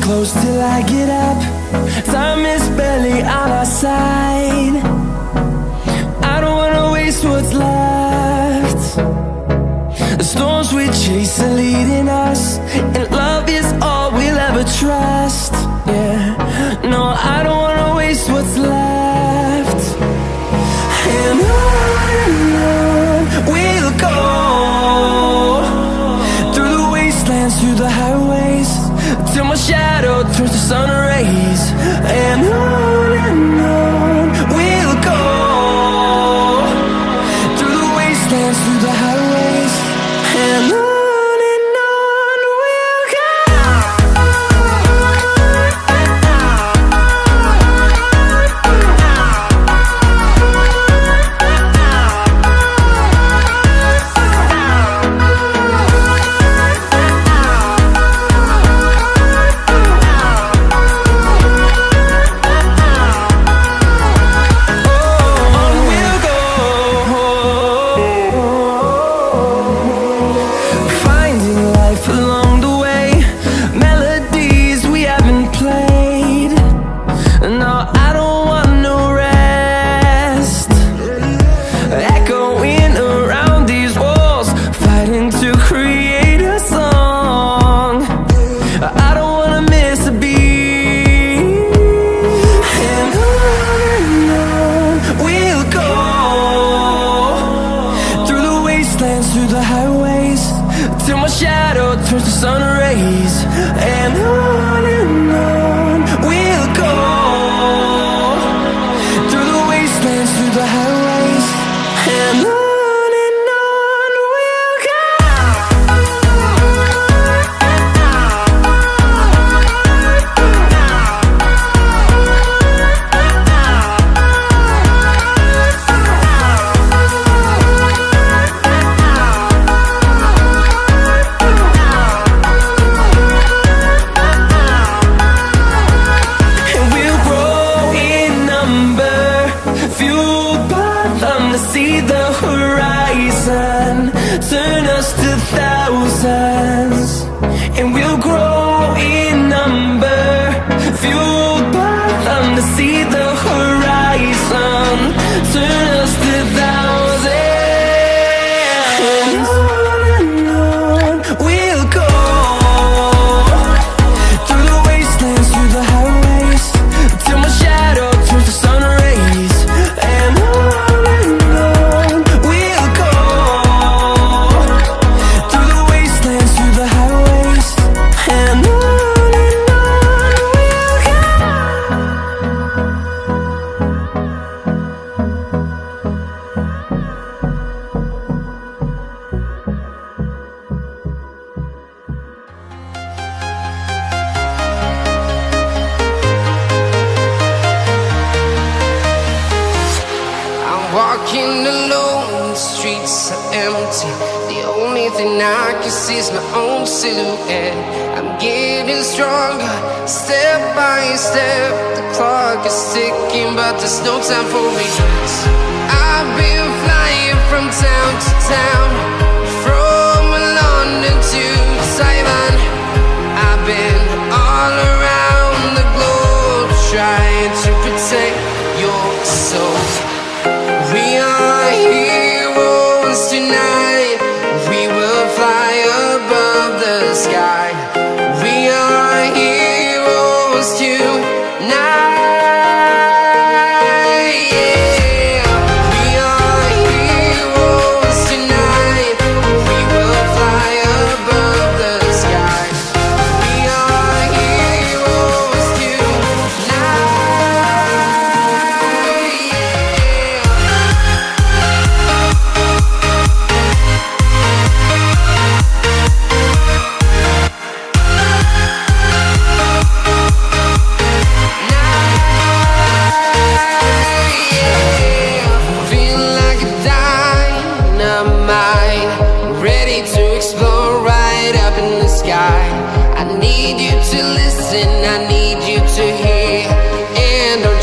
close till I get up. Time is barely on our side. I don't wanna waste what's left. The storms we chase are leading us, and love is all we'll ever trust. Yeah, no, I don't wanna waste what's left. And on we'll go, through the wastelands, through the highways, till my shadow turns to sun rays. And on we'll go, through the wastelands, through the highways, and on.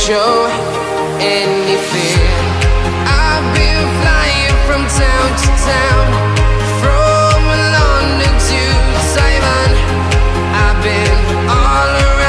Show any fear. I've been flying from town to town, from London to Taiwan. I've been all around.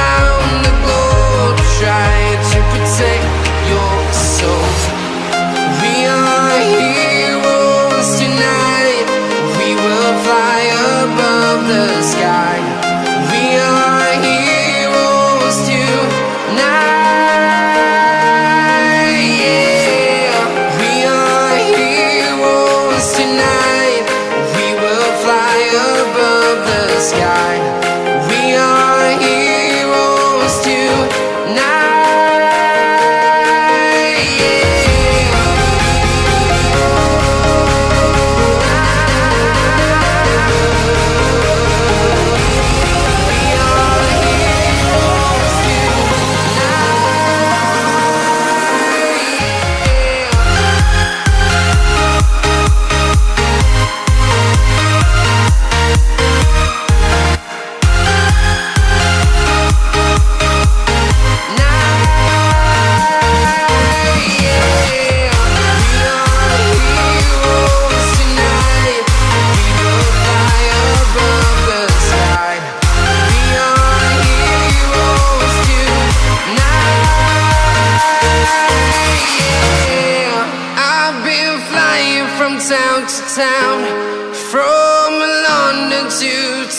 town, from London to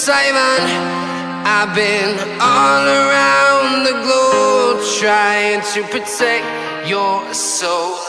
Taiwan. I've been all around the globe trying to protect your soul.